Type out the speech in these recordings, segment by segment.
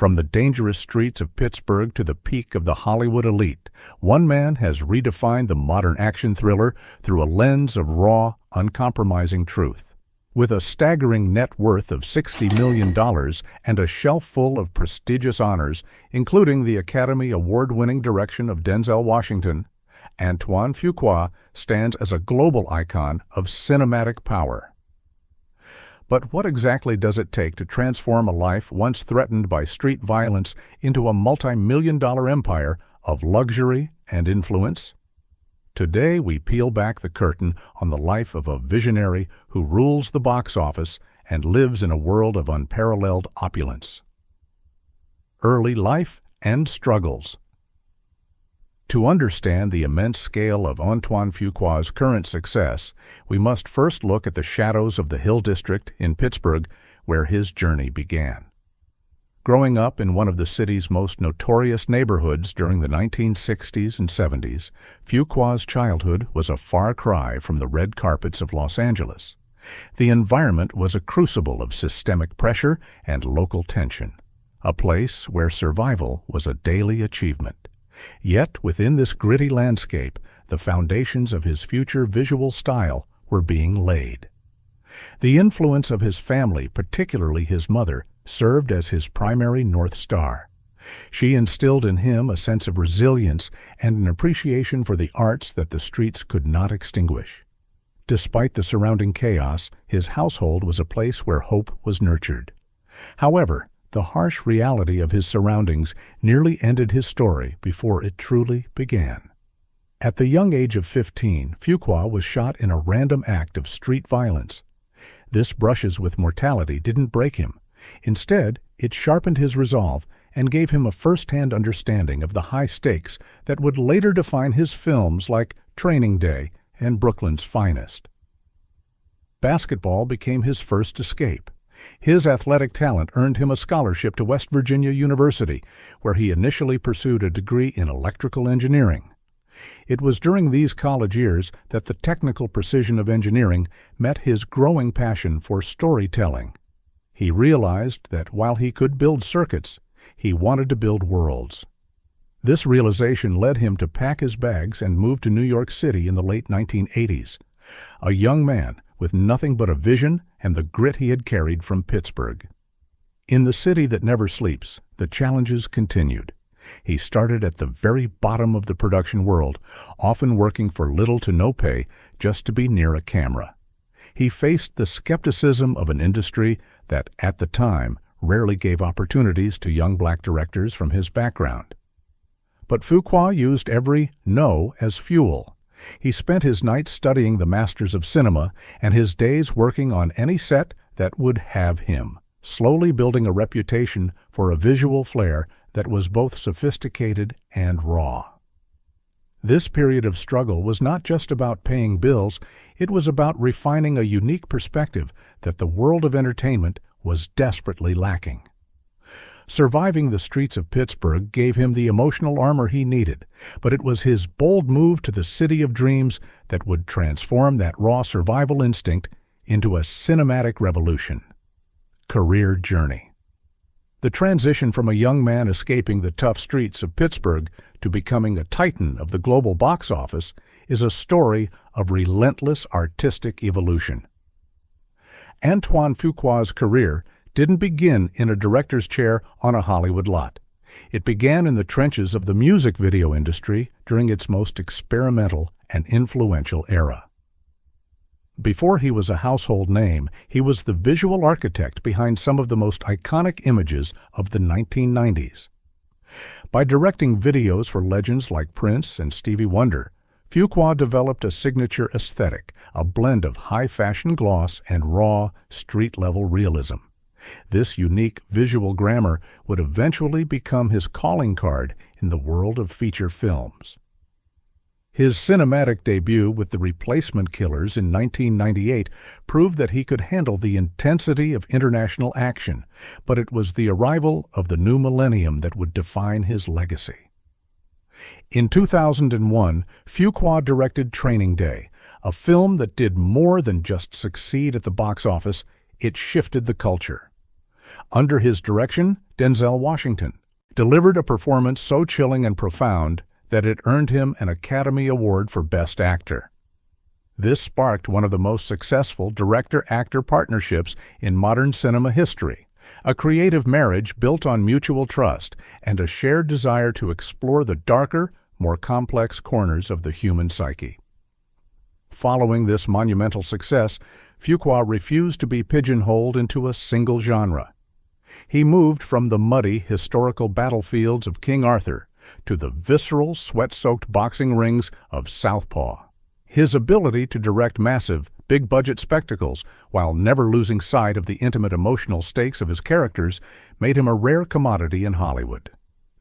From the dangerous streets of Pittsburgh to the peak of the Hollywood elite, one man has redefined the modern action thriller through a lens of raw, uncompromising truth. With a staggering net worth of $60 million and a shelf full of prestigious honors, including the Academy Award-winning direction of Denzel Washington, Antoine Fuqua stands as a global icon of cinematic power. But what exactly does it take to transform a life once threatened by street violence into a multi-million-dollar empire of luxury and influence? Today we peel back the curtain on the life of a visionary who rules the box office and lives in a world of unparalleled opulence. Early life and struggles. To understand the immense scale of Antoine Fuqua's current success, we must first look at the shadows of the Hill District in Pittsburgh, where his journey began. Growing up in one of the city's most notorious neighborhoods during the 1960s and 70s, Fuqua's childhood was a far cry from the red carpets of Los Angeles. The environment was a crucible of systemic pressure and local tension, a place where survival was a daily achievement. Yet, within this gritty landscape, the foundations of his future visual style were being laid. The influence of his family, particularly his mother, served as his primary North Star. She instilled in him a sense of resilience and an appreciation for the arts that the streets could not extinguish. Despite the surrounding chaos, his household was a place where hope was nurtured. However, the harsh reality of his surroundings nearly ended his story before it truly began. At the young age of 15, Fuqua was shot in a random act of street violence. This brushes with mortality didn't break him. Instead, it sharpened his resolve and gave him a first-hand understanding of the high stakes that would later define his films like Training Day and Brooklyn's Finest. Basketball became his first escape. His athletic talent earned him a scholarship to West Virginia University, where he initially pursued a degree in electrical engineering. It was during these college years that the technical precision of engineering met his growing passion for storytelling. He realized that while he could build circuits, he wanted to build worlds. This realization led him to pack his bags and move to New York City in the late 1980s. A young man with nothing but a vision and the grit he had carried from Pittsburgh. In the city that never sleeps, the challenges continued. He started at the very bottom of the production world, often working for little to no pay just to be near a camera. He faced the skepticism of an industry that, at the time, rarely gave opportunities to young black directors from his background. But Fuqua used every no as fuel. He spent his nights studying the masters of cinema and his days working on any set that would have him, slowly building a reputation for a visual flair that was both sophisticated and raw. This period of struggle was not just about paying bills, it was about refining a unique perspective that the world of entertainment was desperately lacking. Surviving the streets of Pittsburgh gave him the emotional armor he needed, but it was his bold move to the city of dreams that would transform that raw survival instinct into a cinematic revolution. Career journey. The transition from a young man escaping the tough streets of Pittsburgh to becoming a titan of the global box office is a story of relentless artistic evolution. Antoine Fuqua's career didn't begin in a director's chair on a Hollywood lot. It began in the trenches of the music video industry during its most experimental and influential era. Before he was a household name, he was the visual architect behind some of the most iconic images of the 1990s. By directing videos for legends like Prince and Stevie Wonder, Fuqua developed a signature aesthetic, a blend of high-fashion gloss and raw, street-level realism. This unique visual grammar would eventually become his calling card in the world of feature films. His cinematic debut with The Replacement Killers in 1998 proved that he could handle the intensity of international action, but it was the arrival of the new millennium that would define his legacy. In 2001, Fuqua directed Training Day, a film that did more than just succeed at the box office, it shifted the culture. Under his direction, Denzel Washington delivered a performance so chilling and profound that it earned him an Academy Award for Best Actor. This sparked one of the most successful director-actor partnerships in modern cinema history, a creative marriage built on mutual trust and a shared desire to explore the darker, more complex corners of the human psyche. Following this monumental success, Fuqua refused to be pigeonholed into a single genre. He moved from the muddy, historical battlefields of King Arthur to the visceral, sweat-soaked boxing rings of Southpaw. His ability to direct massive, big-budget spectacles while never losing sight of the intimate emotional stakes of his characters made him a rare commodity in Hollywood.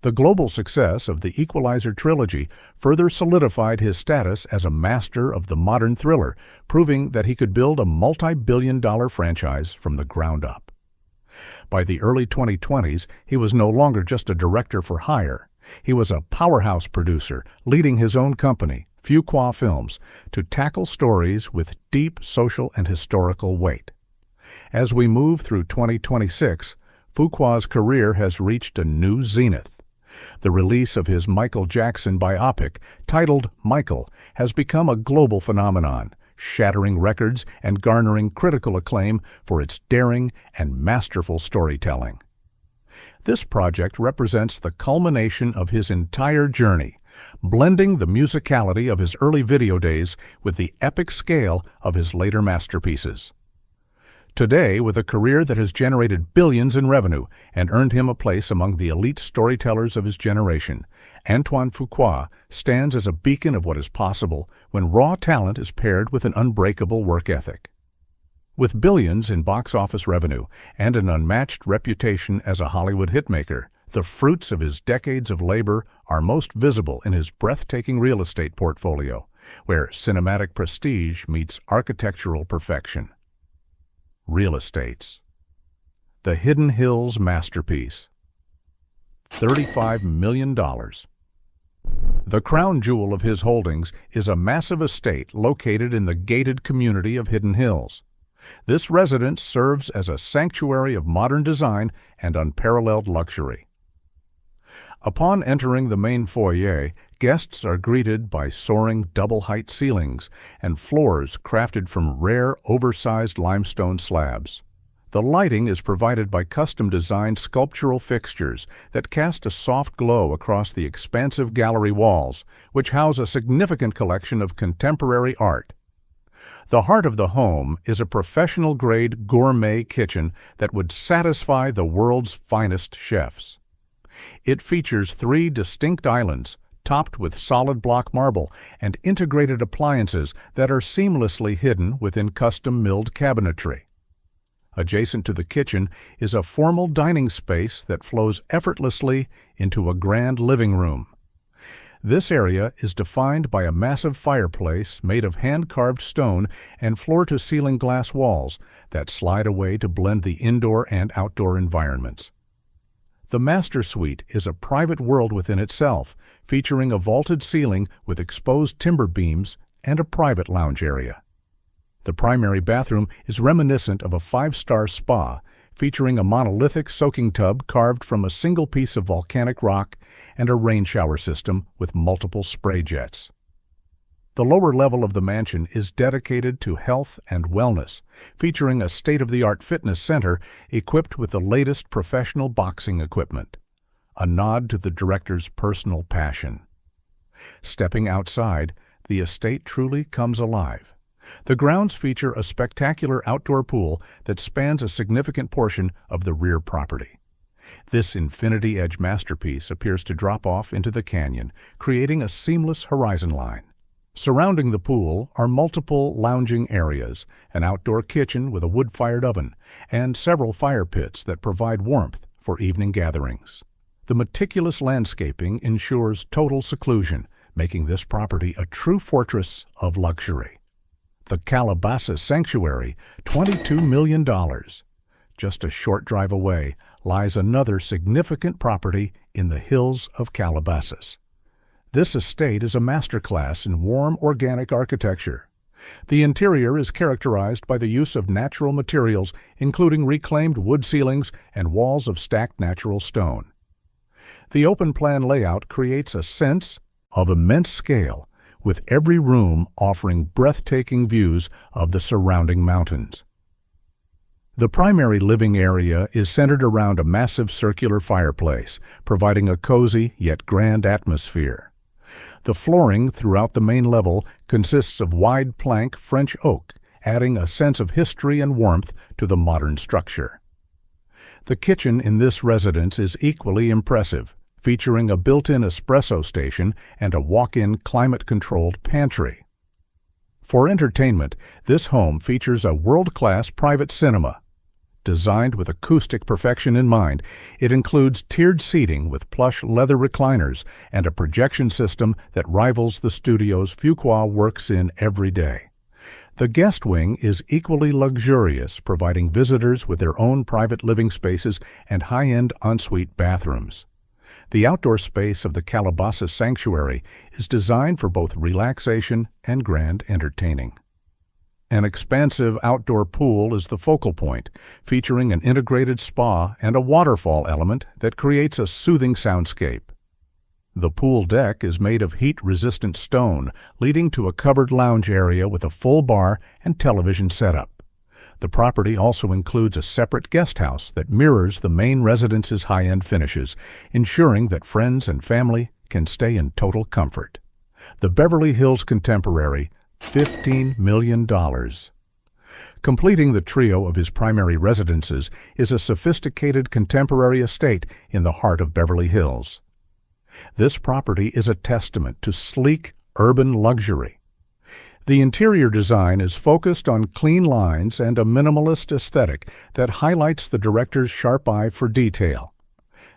The global success of the Equalizer trilogy further solidified his status as a master of the modern thriller, proving that he could build a multi-billion-dollar franchise from the ground up. By the early 2020s, he was no longer just a director for hire. He was a powerhouse producer, leading his own company, Fuqua Films, to tackle stories with deep social and historical weight. As we move through 2026, Fuqua's career has reached a new zenith. The release of his Michael Jackson biopic, titled Michael, has become a global phenomenon, shattering records and garnering critical acclaim for its daring and masterful storytelling. This project represents the culmination of his entire journey, blending the musicality of his early video days with the epic scale of his later masterpieces. Today, with a career that has generated billions in revenue and earned him a place among the elite storytellers of his generation, Antoine Fuqua stands as a beacon of what is possible when raw talent is paired with an unbreakable work ethic. With billions in box office revenue and an unmatched reputation as a Hollywood hitmaker, the fruits of his decades of labor are most visible in his breathtaking real estate portfolio, where cinematic prestige meets architectural perfection. Real Estates. The Hidden Hills masterpiece. $35 million. The crown jewel of his holdings is a massive estate located in the gated community of Hidden Hills. This residence serves as a sanctuary of modern design and unparalleled luxury. Upon entering the main foyer, guests are greeted by soaring double-height ceilings and floors crafted from rare, oversized limestone slabs. The lighting is provided by custom-designed sculptural fixtures that cast a soft glow across the expansive gallery walls, which house a significant collection of contemporary art. The heart of the home is a professional-grade gourmet kitchen that would satisfy the world's finest chefs. It features 3 distinct islands, topped with solid block marble and integrated appliances that are seamlessly hidden within custom-milled cabinetry. Adjacent to the kitchen is a formal dining space that flows effortlessly into a grand living room. This area is defined by a massive fireplace made of hand-carved stone and floor-to-ceiling glass walls that slide away to blend the indoor and outdoor environments. The master suite is a private world within itself, featuring a vaulted ceiling with exposed timber beams and a private lounge area. The primary bathroom is reminiscent of a 5-star spa, featuring a monolithic soaking tub carved from a single piece of volcanic rock and a rain shower system with multiple spray jets. The lower level of the mansion is dedicated to health and wellness, featuring a state-of-the-art fitness center equipped with the latest professional boxing equipment, a nod to the director's personal passion. Stepping outside, the estate truly comes alive. The grounds feature a spectacular outdoor pool that spans a significant portion of the rear property. This infinity-edge masterpiece appears to drop off into the canyon, creating a seamless horizon line. Surrounding the pool are multiple lounging areas, an outdoor kitchen with a wood-fired oven, and several fire pits that provide warmth for evening gatherings. The meticulous landscaping ensures total seclusion, making this property a true fortress of luxury. The Calabasas Sanctuary, $22 million. Just a short drive away lies another significant property in the hills of Calabasas. This estate is a masterclass in warm organic architecture. The interior is characterized by the use of natural materials, including reclaimed wood ceilings and walls of stacked natural stone. The open-plan layout creates a sense of immense scale, with every room offering breathtaking views of the surrounding mountains. The primary living area is centered around a massive circular fireplace, providing a cozy yet grand atmosphere. The flooring throughout the main level consists of wide plank French oak, adding a sense of history and warmth to the modern structure. The kitchen in this residence is equally impressive, featuring a built-in espresso station and a walk-in climate-controlled pantry. For entertainment, this home features a world-class private cinema. Designed with acoustic perfection in mind, it includes tiered seating with plush leather recliners and a projection system that rivals the studios Fuqua works in every day. The guest wing is equally luxurious, providing visitors with their own private living spaces and high-end ensuite bathrooms. The outdoor space of the Calabasas Sanctuary is designed for both relaxation and grand entertaining. An expansive outdoor pool is the focal point, featuring an integrated spa and a waterfall element that creates a soothing soundscape. The pool deck is made of heat-resistant stone, leading to a covered lounge area with a full bar and television setup. The property also includes a separate guest house that mirrors the main residence's high-end finishes, ensuring that friends and family can stay in total comfort. The Beverly Hills Contemporary, $15 million. Completing the trio of his primary residences is a sophisticated contemporary estate in the heart of Beverly Hills. This property is a testament to sleek, urban luxury. The interior design is focused on clean lines and a minimalist aesthetic that highlights the director's sharp eye for detail.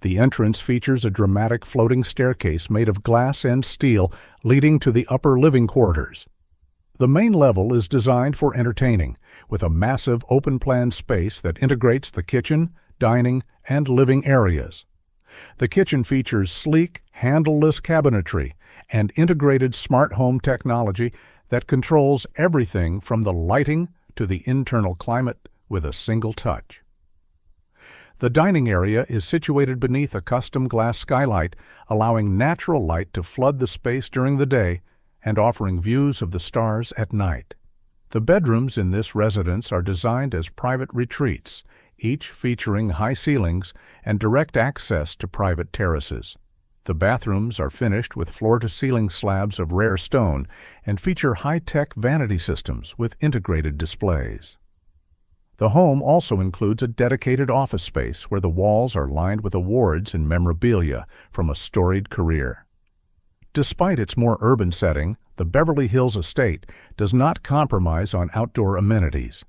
The entrance features a dramatic floating staircase made of glass and steel leading to the upper living quarters. The main level is designed for entertaining, with a massive open-plan space that integrates the kitchen, dining, and living areas. The kitchen features sleek, handleless cabinetry and integrated smart home technology that controls everything from the lighting to the internal climate with a single touch. The dining area is situated beneath a custom glass skylight, allowing natural light to flood the space during the day and offering views of the stars at night. The bedrooms in this residence are designed as private retreats, each featuring high ceilings and direct access to private terraces. The bathrooms are finished with floor-to-ceiling slabs of rare stone and feature high-tech vanity systems with integrated displays. The home also includes a dedicated office space where the walls are lined with awards and memorabilia from a storied career. Despite its more urban setting, the Beverly Hills estate does not compromise on outdoor amenities.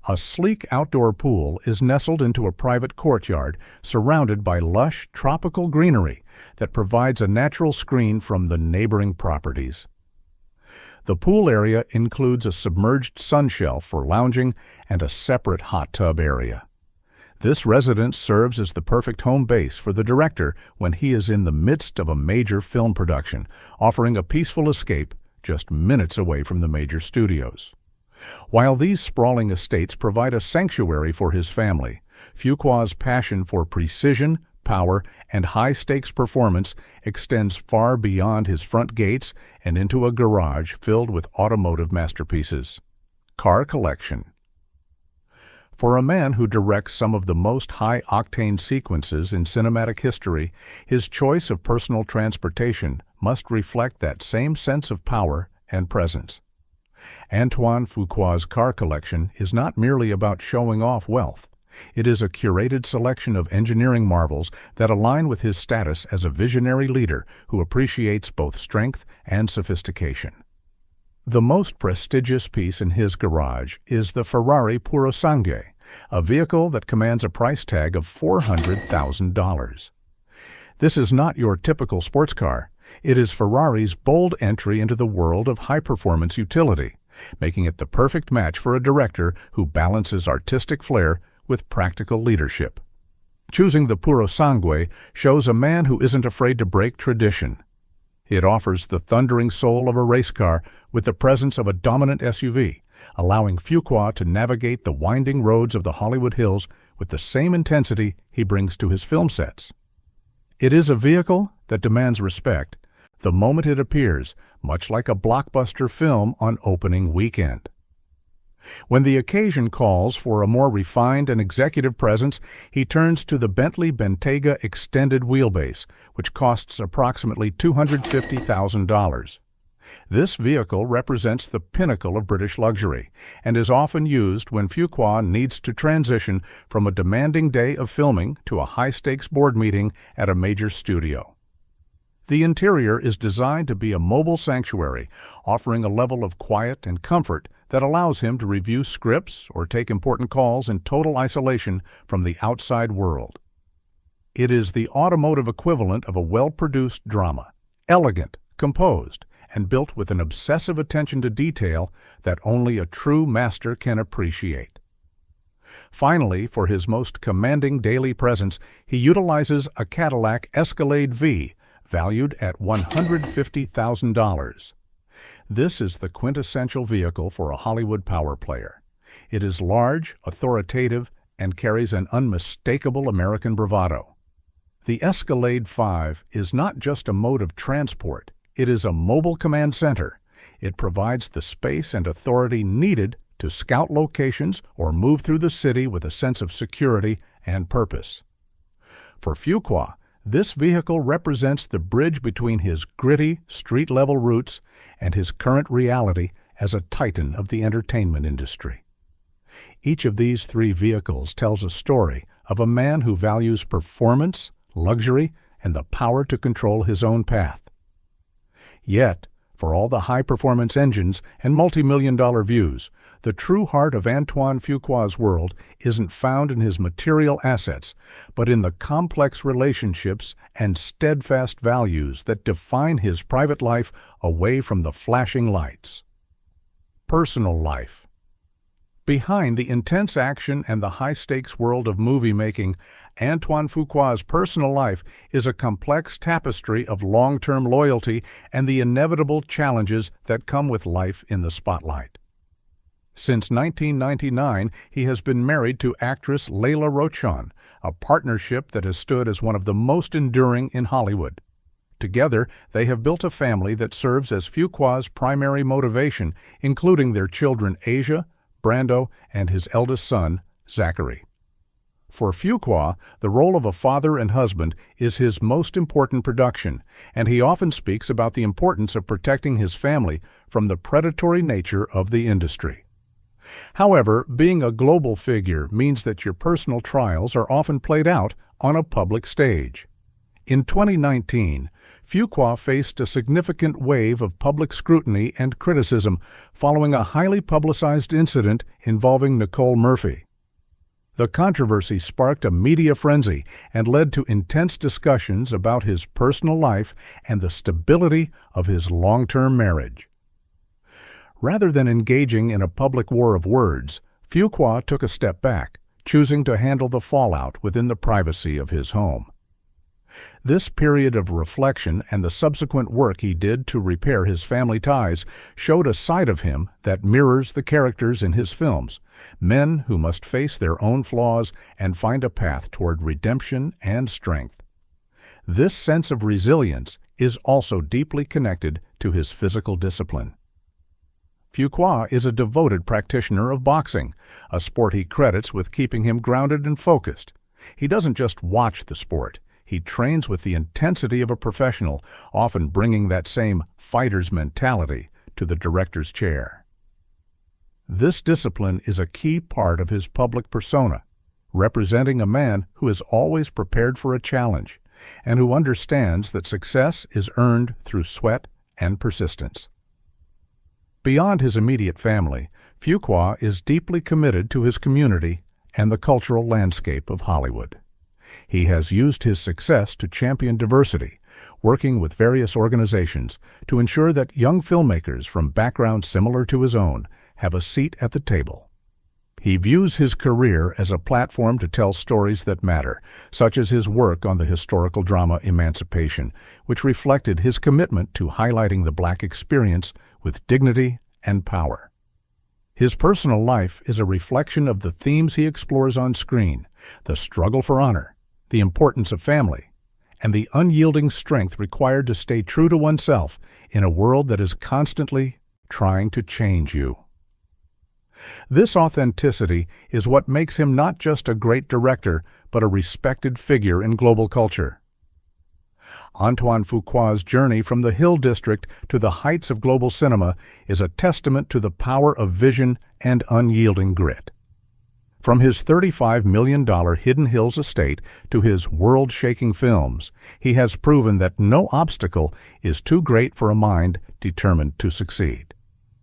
A sleek outdoor pool is nestled into a private courtyard surrounded by lush tropical greenery that provides a natural screen from the neighboring properties. The pool area includes a submerged sun shelf for lounging and a separate hot tub area. This residence serves as the perfect home base for the director when he is in the midst of a major film production, offering a peaceful escape just minutes away from the major studios. While these sprawling estates provide a sanctuary for his family, Fuqua's passion for precision, power, and high-stakes performance extends far beyond his front gates and into a garage filled with automotive masterpieces. Car collection. For a man who directs some of the most high-octane sequences in cinematic history, his choice of personal transportation must reflect that same sense of power and presence. Antoine Fuqua's car collection is not merely about showing off wealth. It is a curated selection of engineering marvels that align with his status as a visionary leader who appreciates both strength and sophistication. The most prestigious piece in his garage is the Ferrari Purosangue, a vehicle that commands a price tag of $400,000. This is not your typical sports car. It is Ferrari's bold entry into the world of high-performance utility, making it the perfect match for a director who balances artistic flair with practical leadership. Choosing the Purosangue shows a man who isn't afraid to break tradition. It offers the thundering soul of a race car with the presence of a dominant SUV, allowing Fuqua to navigate the winding roads of the Hollywood Hills with the same intensity he brings to his film sets. It is a vehicle that demands respect the moment it appears, much like a blockbuster film on opening weekend. When the occasion calls for a more refined and executive presence, he turns to the Bentley Bentayga Extended Wheelbase, which costs approximately $250,000. This vehicle represents the pinnacle of British luxury and is often used when Fuqua needs to transition from a demanding day of filming to a high-stakes board meeting at a major studio. The interior is designed to be a mobile sanctuary, offering a level of quiet and comfort that allows him to review scripts or take important calls in total isolation from the outside world. It is the automotive equivalent of a well-produced drama, elegant, composed, and built with an obsessive attention to detail that only a true master can appreciate. Finally, for his most commanding daily presence, he utilizes a Cadillac Escalade V, valued at $150,000. This is the quintessential vehicle for a Hollywood power player. It is large, authoritative, and carries an unmistakable American bravado. The Escalade 5 is not just a mode of transport, it is a mobile command center. It provides the space and authority needed to scout locations or move through the city with a sense of security and purpose. For Fuqua, this vehicle represents the bridge between his gritty, street-level roots and his current reality as a titan of the entertainment industry. Each of these three vehicles tells a story of a man who values performance, luxury, and the power to control his own path. Yet, for all the high-performance engines and multi-million-dollar views, the true heart of Antoine Fuqua's world isn't found in his material assets, but in the complex relationships and steadfast values that define his private life away from the flashing lights. Personal life. Behind the intense action and the high-stakes world of movie-making, Antoine Fuqua's personal life is a complex tapestry of long-term loyalty and the inevitable challenges that come with life in the spotlight. Since 1999, he has been married to actress Layla Rochon, a partnership that has stood as one of the most enduring in Hollywood. Together, they have built a family that serves as Fuqua's primary motivation, including their children Asia, Brando, and his eldest son, Zachary. For Fuqua, the role of a father and husband is his most important production, and he often speaks about the importance of protecting his family from the predatory nature of the industry. However, being a global figure means that your personal trials are often played out on a public stage. In 2019, Fuqua faced a significant wave of public scrutiny and criticism following a highly publicized incident involving Nicole Murphy. The controversy sparked a media frenzy and led to intense discussions about his personal life and the stability of his long-term marriage. Rather than engaging in a public war of words, Fuqua took a step back, choosing to handle the fallout within the privacy of his home. This period of reflection and the subsequent work he did to repair his family ties showed a side of him that mirrors the characters in his films, men who must face their own flaws and find a path toward redemption and strength. This sense of resilience is also deeply connected to his physical discipline. Fuqua is a devoted practitioner of boxing, a sport he credits with keeping him grounded and focused. He doesn't just watch the sport. He trains with the intensity of a professional, often bringing that same fighter's mentality to the director's chair. This discipline is a key part of his public persona, representing a man who is always prepared for a challenge and who understands that success is earned through sweat and persistence. Beyond his immediate family, Fuqua is deeply committed to his community and the cultural landscape of Hollywood. He has used his success to champion diversity, working with various organizations to ensure that young filmmakers from backgrounds similar to his own have a seat at the table. He views his career as a platform to tell stories that matter, such as his work on the historical drama Emancipation, which reflected his commitment to highlighting the Black experience with dignity and power. His personal life is a reflection of the themes he explores on screen: the struggle for honor, the importance of family, and the unyielding strength required to stay true to oneself in a world that is constantly trying to change you. This authenticity is what makes him not just a great director, but a respected figure in global culture. Antoine Fuqua's journey from the Hill District to the heights of global cinema is a testament to the power of vision and unyielding grit. From his $35 million Hidden Hills estate to his world-shaking films, he has proven that no obstacle is too great for a mind determined to succeed.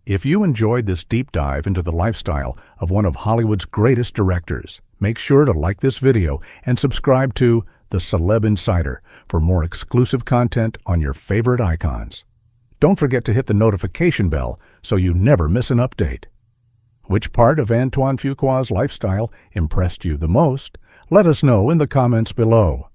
If you enjoyed this deep dive into the lifestyle of one of Hollywood's greatest directors, make sure to like this video and subscribe to The Celeb Insider for more exclusive content on your favorite icons. Don't forget to hit the notification bell so you never miss an update. Which part of Antoine Fuqua's lifestyle impressed you the most? Let us know in the comments below.